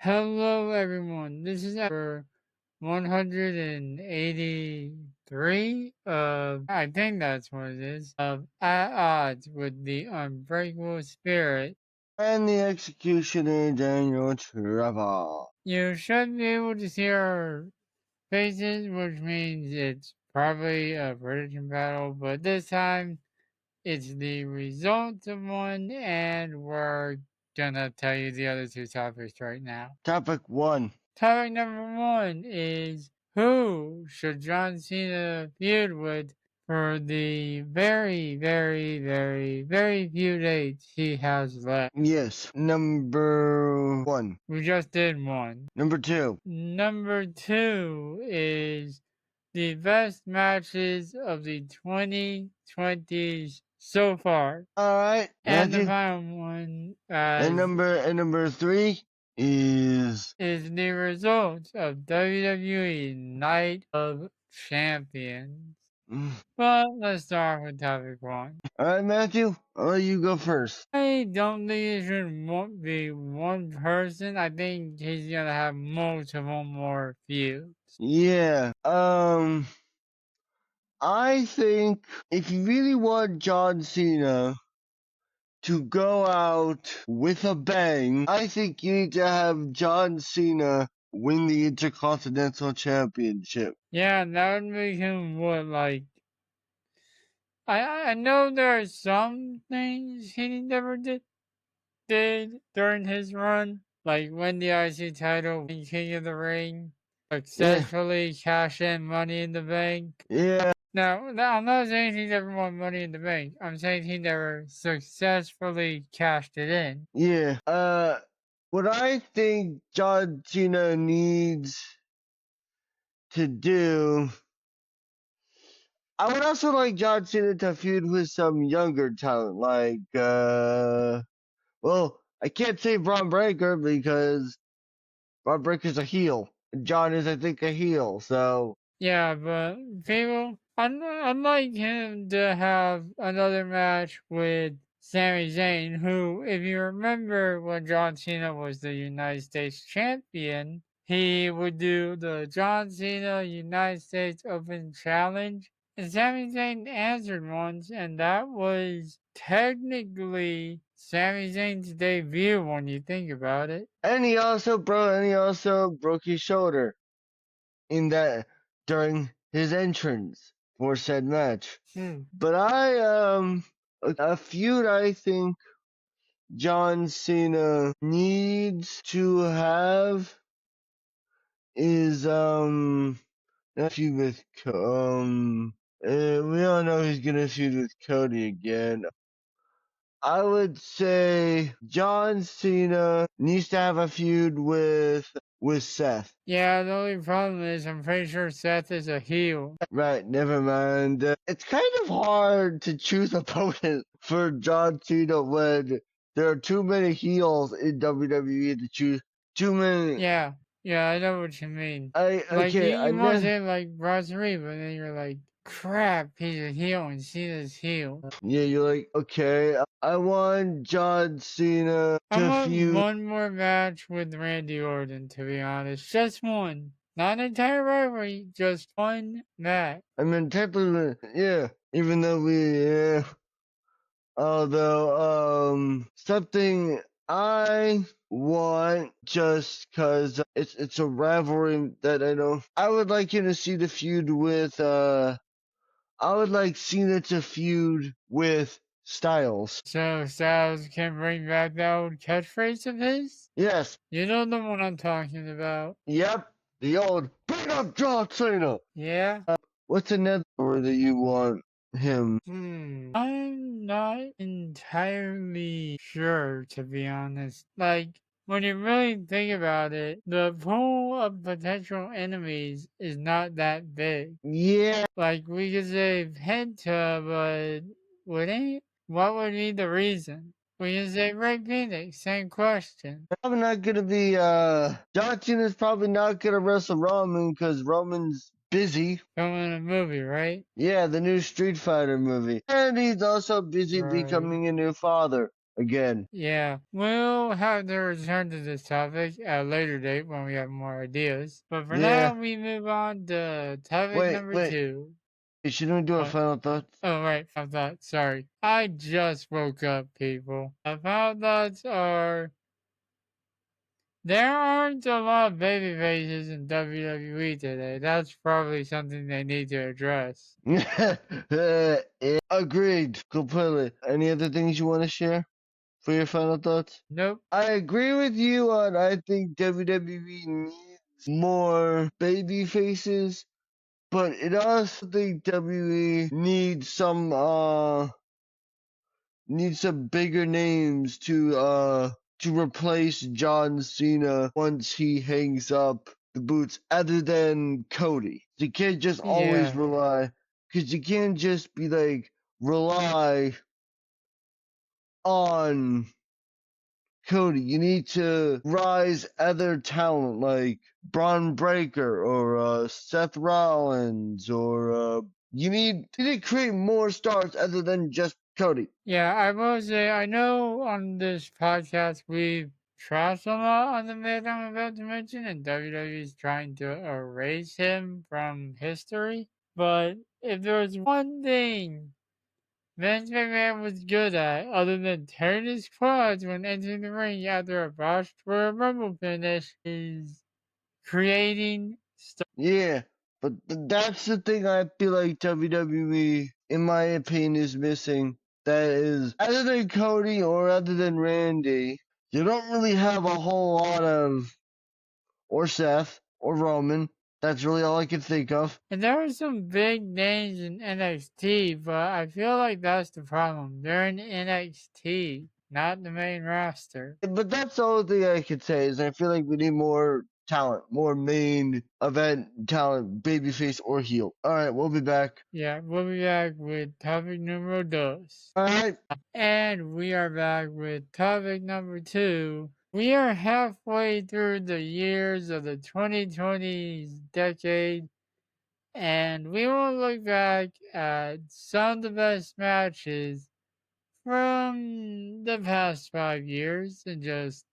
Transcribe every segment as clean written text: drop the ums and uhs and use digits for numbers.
Hello, everyone. This is episode 183 of, I think that's what it is, of At Odds with the Unbreakable Spirit. And the Executioner, Daniel Trevor. You should be able to see our faces, which means it's probably a prediction battle, but this time it's the results of one, and we're gonna tell you the other two topics right now. Topic 1. Topic number 1 is who should John Cena feud with for the very few dates he has left. Yes. Number 1. We just did one. Number 2. Number 2 is the best matches of the 2020s so far. Alright. And the final one and number 3 is the results of WWE Night of Champions. But let's start with topic 1. Alright, Matthew, I'll let you go first. I don't think it should be one person. I think he's gonna have multiple more feuds. Yeah. I think if you really want John Cena to go out with a bang, I think you need to have John Cena win the Intercontinental Championship. Yeah, that would make him what, like, I know there are some things he never did during his run, like win the IC title, win King of the Ring, successfully cash in Money in the Bank. Yeah. Now, I'm not saying he never won Money in the Bank. I'm saying he never successfully cashed it in. Yeah. What I think John Cena needs to do, I would also like John Cena to feud with some younger talent, like, well, I can't say Braun Breaker because Braun Breaker's a heel. John is, I think, a heel, so. Yeah, but people, I'd like him to have another match with Sami Zayn, who, if you remember when John Cena was the United States champion, he would do the John Cena United States Open Challenge. And Sami Zayn answered once, and that was technically Sami Zayn's debut when you think about it. And he also broke his shoulder in that during his entrance for said match. But a feud I think John Cena needs to have is a feud with we all know he's gonna feud with Cody again. I would say John Cena needs to have a feud with Seth. Yeah, the only problem is I'm pretty sure Seth is a heel. Right, never mind. It's kind of hard to choose opponent for John Cena when there are too many heels in WWE to choose. Too many. Yeah, I know what you mean. You want to say like Brasserie, but then you're like, crap, he's a heel and Cena's heel. Yeah, you're like, okay, I want John Cena to feud. One more match with Randy Orton, to be honest. Just one. Not an entire rivalry, just one match. I mean, technically, yeah, even though although, something I want just cause it's a rivalry that I know. I would like you to see the feud with, I would like Cena to feud with Styles. So Styles can bring back that old catchphrase of his? Yes. You know the one I'm talking about. Yep. The old, bring up John Cena. Yeah? What's another word that you want him? I'm not entirely sure, to be honest. Like, when you really think about it, the pool of potential enemies is not that big. Yeah. Like, we could say Penta, but what would be the reason? We can say Ray Phoenix, same question. Probably not gonna be, John Cena's probably not gonna wrestle Roman because Roman's busy filming a movie, right? Yeah, the new Street Fighter movie. And he's also busy becoming a new father. again. Yeah, we'll have to return to this topic at a later date when we have more ideas. But for Yeah. now, we move on to topic number Wait. 2. Shouldn't we do our What? final thoughts? Oh, right, final thoughts. Sorry. I just woke up, people. My final thoughts are there aren't a lot of baby faces in WWE today. That's probably something they need to address. Yeah, agreed completely. Any other things you want to share for your final thoughts? Nope. I agree with you on I think WWE needs more baby faces, but it also think WWE needs some bigger names to replace John Cena once he hangs up the boots other than Cody. You can't just always Yeah. rely, because you can't just be like rely on Cody. You need to rise other talent like Braun Breaker or Seth Rollins or you need to create more stars other than just Cody. Yeah, I will say, I know on this podcast we've trashed a lot on the man I'm about to mention, and WWE is trying to erase him from history. But if there was one thing Vince McMahon was good at, other than tearing his quads when entering the ring after a botched Royal Rumble finish, is creating stuff. Yeah, but that's the thing I feel like WWE, in my opinion, is missing. That is, other than Cody or other than Randy, you don't really have a whole lot of, or Seth, or Roman. That's really all I can think of. And there are some big names in NXT, but I feel like that's the problem. They're in NXT, not the main roster. But that's the only thing I can say is I feel like we need more talent, more main event talent, babyface or heel. All right, we'll be back. Yeah, we'll be back with topic numero dos. All right. And we are back with topic number 2. We are halfway through the years of the 2020s decade, and we will look back at some of the best matches from the past 5 years and just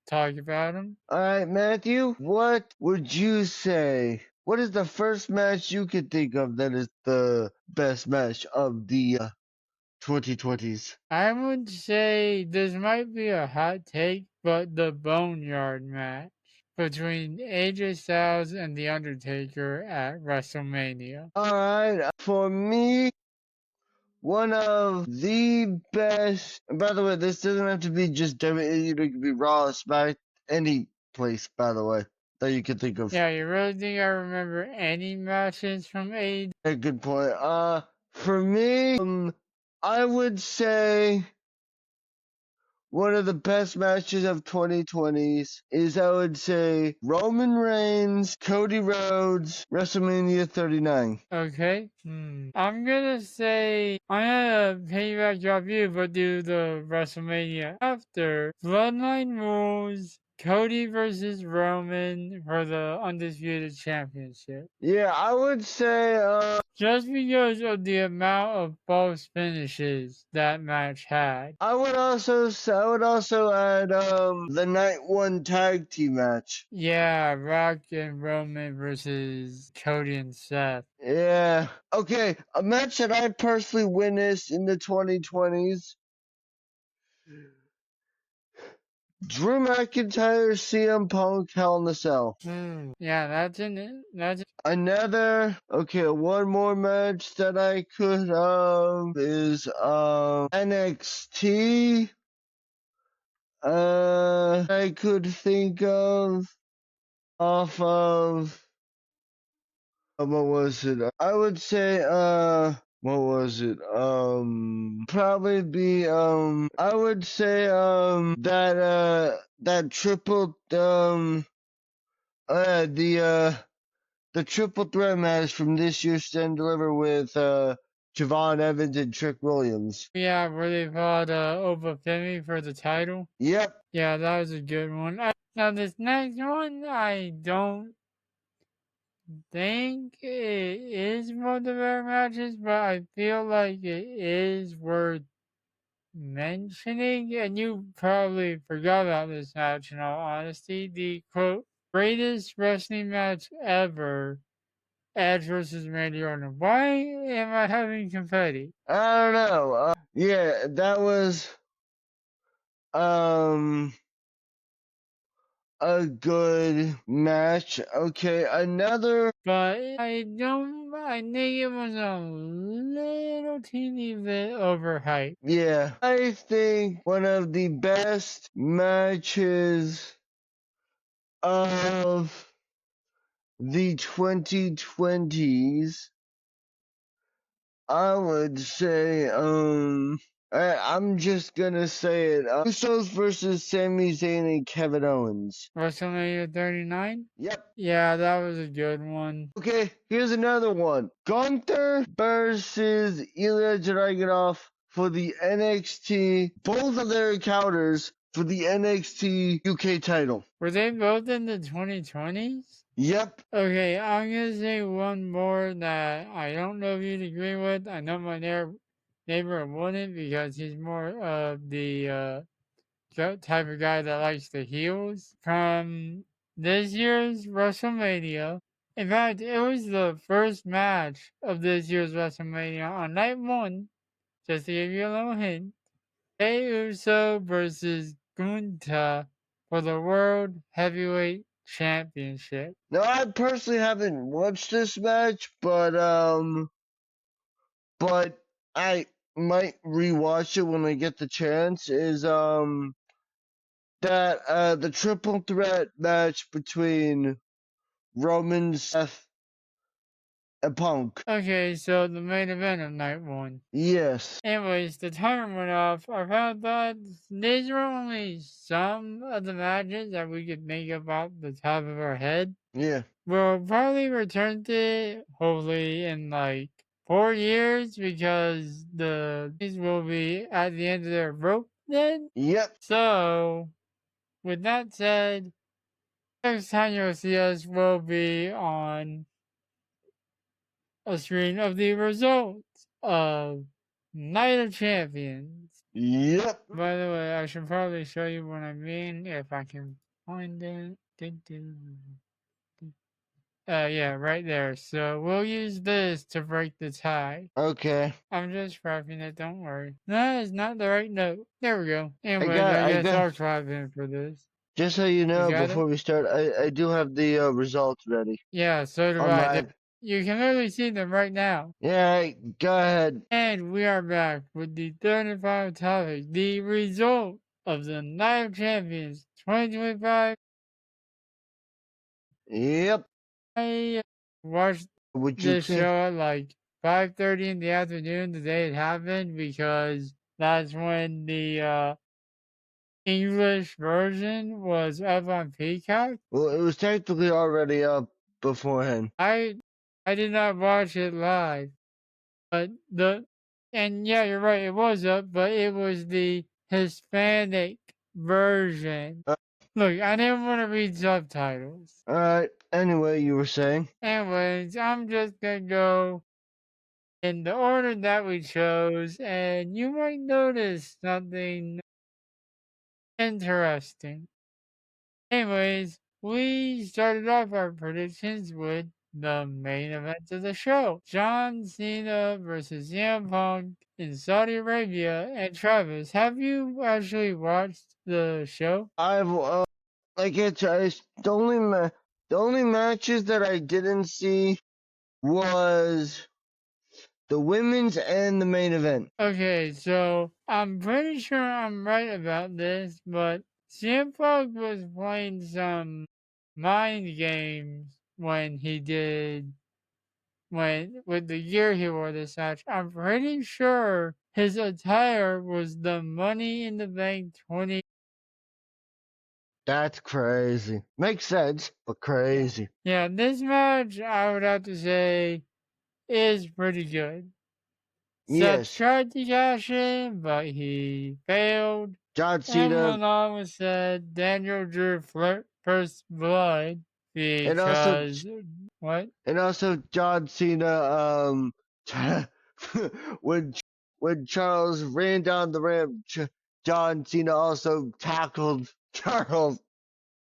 talk about them. All right, Matthew, what would you say? What is the first match you could think of that is the best match of the 2020s? I would say this might be a hot take, but the Boneyard match between AJ Styles and The Undertaker at WrestleMania. All right, for me, one of the best. By the way, this doesn't have to be just WWE. It could be Raw, Smack, any place. By the way, that you could think of. Yeah, you really think I remember any matches from AEW? A good point. For me, I would say one of the best matches of 2020s is, I would say, Roman Reigns, Cody Rhodes, WrestleMania 39. Okay. I'm gonna say I'm gonna piggyback off you, but do the WrestleMania after Bloodline Rules. Cody versus Roman for the Undisputed Championship. Yeah, I would say, Just because of the amount of false finishes that match had. I would also add, the night one tag team match. Yeah, Rock and Roman versus Cody and Seth. Yeah. Okay, a match that I personally witnessed in the 2020s. Drew McIntyre, CM Punk, Hell in a Cell. Yeah, that's in it. That's One more match that I could is NXT. I could think of off of what was it? I would say what was it? Probably be I would say that triple the triple threat match from this year's Stand Deliver with Javon Evans and Trick Williams. yeah, where they fought Obafemi for the title. Yep. Yeah, that was a good one. Now this next one, I don't think it is one of the better matches, but I feel like it is worth mentioning, and you probably forgot about this match in all honesty, the quote, greatest wrestling match ever, Edge versus Randy Orton. Why am I having confetti? I don't know. Yeah, that was um a good match. Okay, another. But I don't, I think it was a little teeny bit overhyped. Yeah, I think one of the best matches of the 2020s. I would say, I'm just gonna say it. Usos versus Sami Zayn and Kevin Owens. WrestleMania 39? Yep. Yeah, that was a good one. Okay, here's another one. Gunther versus Ilya Dragunov for the NXT. Both of their encounters for the NXT UK title. Were they both in the 2020s? Yep. Okay, I'm gonna say one more that I don't know if you'd agree with. I know my neighbor wouldn't because he's more of the type of guy that likes the heels. From this year's WrestleMania, in fact, it was the first match of this year's WrestleMania on night one, just to give you a little hint. Jey Uso versus Gunther for the World Heavyweight Championship. Now I personally haven't watched this match, but I might rewatch it when I get the chance. Is that the triple threat match between Roman, Seth, and Punk. Okay, so the main event of night one. Yes. Anyways, the timer went off. I found that these were only some of the matches that we could think about the top of our head. Yeah. We'll probably return to it, hopefully, in like 4 years because these will be at the end of their rope then. Yep. So, with that said, next time you'll see us will be on a screen of the results of Night of Champions. Yep. By the way, I should probably show you what I mean if I can find it. Yeah, right there. So we'll use this to break the tie. Okay. I'm just prepping it, don't worry. That is not the right note. There we go. Anyways, I guess got. I'll try in for this. Just so you know, got before it? we start, I do have the results ready. Yeah, so do On I. my. You can literally see them right now. Yeah, go ahead. And we are back with the third and final topic, the result of the Night of Champions 2025. Yep. I watched Would you this think? show at like 5:30 in the afternoon the day it happened because that's when the English version was up on Peacock. Well, it was technically already up beforehand. I did not watch it live, but and yeah, you're right, it was up, but it was the Hispanic version. Look, I didn't want to read subtitles. Alright, anyway, you were saying? Anyways, I'm just gonna go in the order that we chose, and you might notice something interesting. Anyways, we started off our predictions with the main event of the show. John Cena versus CM Punk in Saudi Arabia. And Travis, have you actually watched the show? I've the only matches that I didn't see was the women's and the main event. Okay, so I'm pretty sure I'm right about this, but CM Punk was playing some mind games when he did with the gear he wore this match. I'm pretty sure his attire was the Money in the Bank 20. That's crazy. Makes sense, but crazy. Yeah, this match I would have to say is pretty good. Seth Yes. tried to cash in, but he failed. John And Cena. went on and said Daniel drew first blood because what? And also John Cena when when Charles ran down the ramp, John Cena also tackled Charles.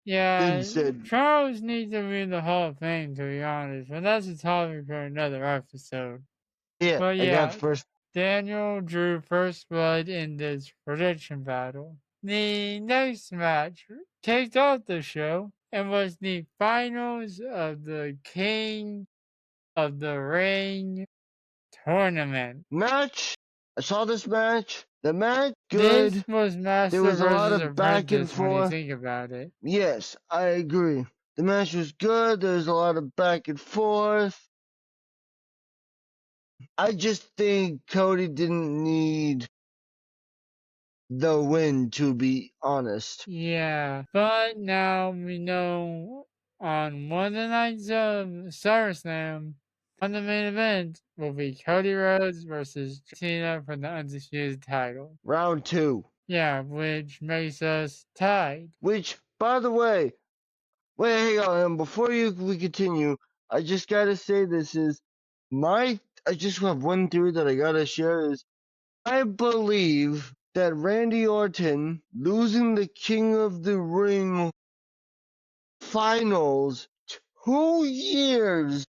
Yeah, Said, Charles needs to be in the Hall of Fame, to be honest, but that's a topic for another episode. yeah, But I got yeah, first. Daniel drew first blood in this prediction battle. The next match kicked off the show and was the finals of the King of the Ring tournament. Match. I saw this match. The match, This good. was Master There was a lot versus of back and Apprentice when you forth. think about it. Yes, I agree. The match was good. There was a lot of back and forth. I just think Cody didn't need the win, to be honest. Yeah, but now we know on one of the nights of SummerSlam, on the main event will be Cody Rhodes versus John Cena for the Undisputed title. Round 2. Yeah, which makes us tied. Which, by the way, wait, hang on. Before we continue, I just gotta say this is I just have one theory that I gotta share is I believe that Randy Orton losing the King of the Ring finals 2 years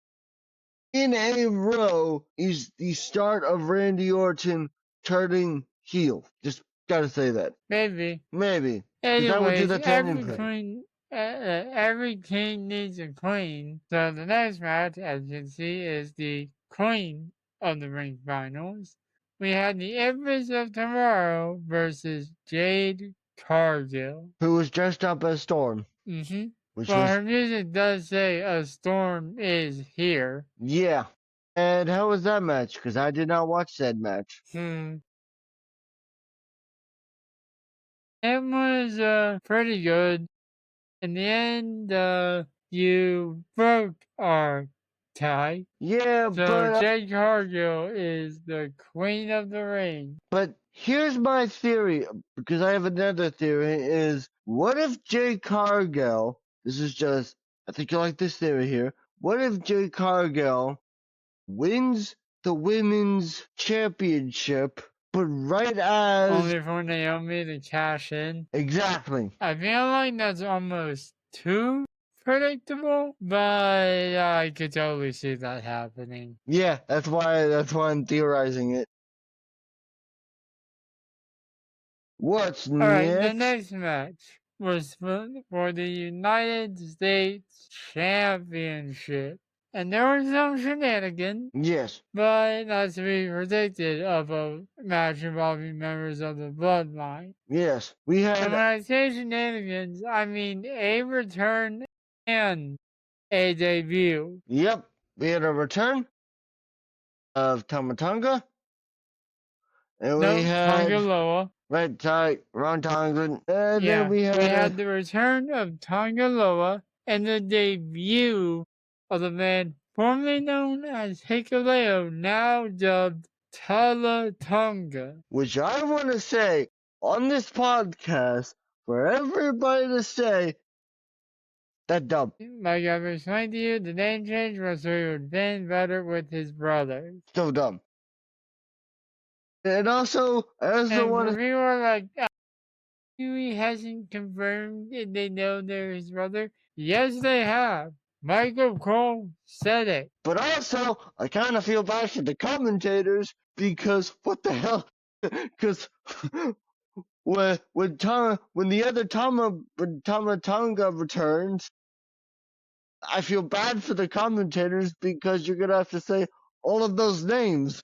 in a row is the start of Randy Orton turning heel. Just gotta say that. Maybe. Maybe. Because I would do Anyways, that to anything. every king needs a queen. So the next match, as you can see, is the Queen of the Ring finals. We had the Empress of Tomorrow versus Jade Cargill. Who was dressed up as Storm. Mm-hmm. Which Well, was, her music does say a storm is here. yeah. And how was that match? Because I did not watch that match. It was pretty good. In the end, you broke our tie. Yeah, So Jade Cargill is the Queen of the Ring. But here's my theory, because I have another theory, is what if Jade Cargill, this is just, I think you like this theory here, what if Jade Cargill wins the women's championship, but right as... Only for Naomi to cash in. Exactly. I feel like that's almost too predictable, but I could totally see that happening. Yeah, that's why I'm theorizing it. What's next? Alright, the next match was for the United States Championship. And there were some shenanigans. Yes. But that's to be predicted of a match involving members of the bloodline. Yes. We had... And when I say shenanigans, I mean a return and a debut. Yep. We had a return of Tamatonga. And we had... Tongaloa. Right, sorry, wrong Tongan. And Yeah, then we had the return of Tongaloa and the debut of the man formerly known as Hikuleo, now dubbed Talatonga. Which I want to say on this podcast for everybody to say that dumb. Like I've explained to you, the name change was so he would band better with his brothers. So dumb. And also, I also want to... people are like, he hasn't confirmed and they know they're his brother. Yes, they have. Michael Cole said it. But also, I kind of feel bad for the commentators because what the hell? Because when the other Tamatonga returns, I feel bad for the commentators because you're gonna have to say all of those names.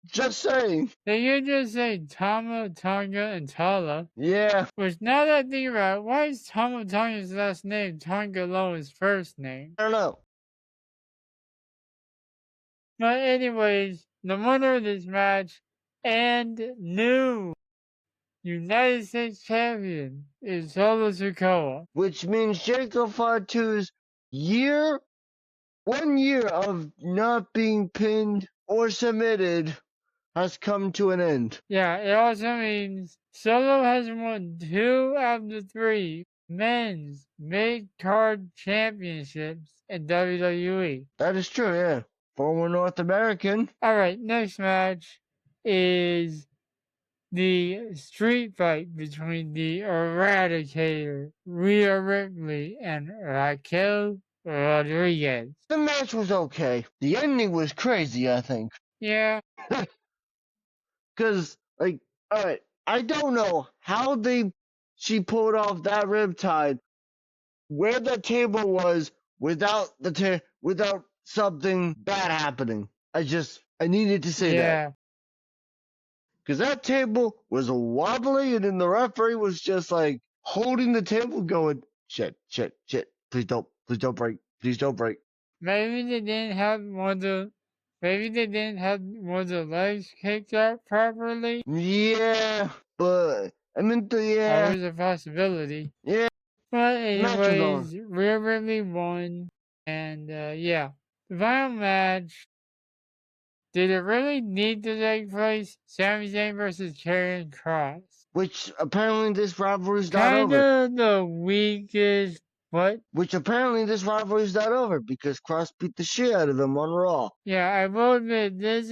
Just saying. They could just say Tama, Tonga, and Tala. Yeah. Which now that I think about it, why is Tama Tonga's last name Tongaloa's first name? I don't know. But anyways, the winner of this match and new United States champion is Solo Sikoa. Which means Jacob Fatu's 1 year of not being pinned or submitted has come to an end. Yeah, it also means Solo has won 2 out of the 3 men's mid-card championships in WWE. That is true, yeah. former North American. All right, next match is the street fight between the Eradicator, Rhea Ripley, and Raquel Rodriguez. The match was okay. The ending was crazy, I think. Yeah. Because, like, alright, I don't know how she pulled off that riptide, where the table was without without something bad happening. I needed to say that. Because that table was wobbly, and then the referee was just like holding the table going, shit, please don't break, please don't break. Maybe they didn't have one of the legs kicked out properly. Yeah, but I mean, That was a possibility. Yeah. But anyways, Rhea Ripley won, and yeah, the final match. Did it really need to take place? Sami Zayn versus Karrion Kross. Which apparently this rivalry's not Kind over. of the weakest. What? Which apparently this rivalry's not over because Kross beat the shit out of him on Raw. Yeah, I will admit this,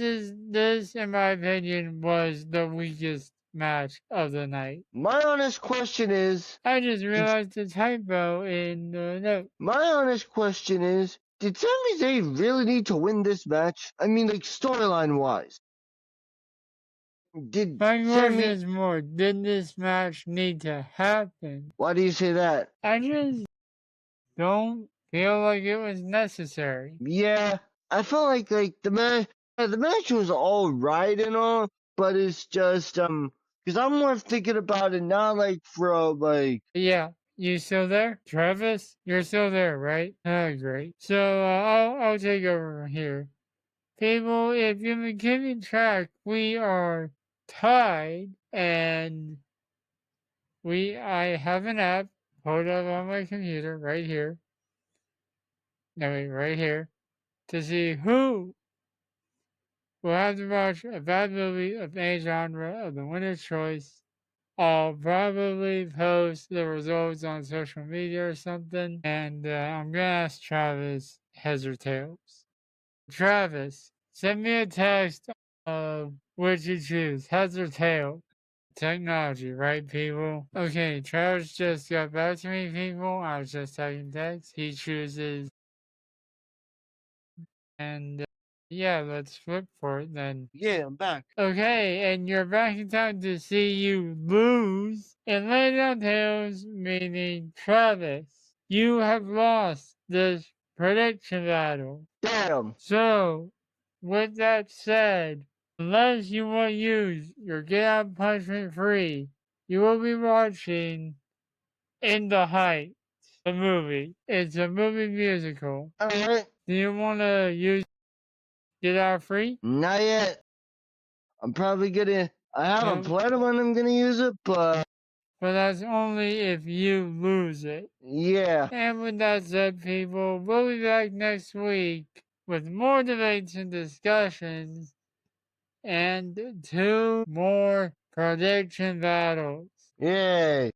in my opinion, was the weakest match of the night. My honest question is... I just realized the typo in the note. My honest question is, did Sami Zayn really need to win this match? I mean, like, storyline-wise. My question is more, did this match need to happen? Why do you say that? I just don't feel like it was necessary. Yeah, I felt like the match was all right and all, but it's just because I'm more thinking about it not like from like. Yeah, you still there, Travis? You're still there, right? Oh, great. So I'll take over here. People, if you've been keeping track, we are tied, and I have an app pulled up on my computer right here. No, wait, right here, to see who will have to watch a bad movie of any genre of the winner's choice. I'll probably post the results on social media or something, and I'm gonna ask Travis heads or tails. Travis, send me a text of which you choose, heads or tails. Technology, right, people? Okay, Travis just got back to me, people. I was just typing text. He chooses, and yeah, let's flip for it then. Yeah, I'm back. Okay, and you're back in time to see you lose. And lay down tails, meaning Travis, you have lost this prediction battle. Damn. So, with that said, unless you want to use your get out punishment free, you will be watching In the Heights, the movie. It's a movie musical. Alright. Do you want to use get out free? Not yet. I'm probably gonna. I haven't planned when I'm gonna use it, but that's only if you lose it. Yeah. And with that said, people, we'll be back next week with more debates and discussions and 2 more prediction battles. Yay.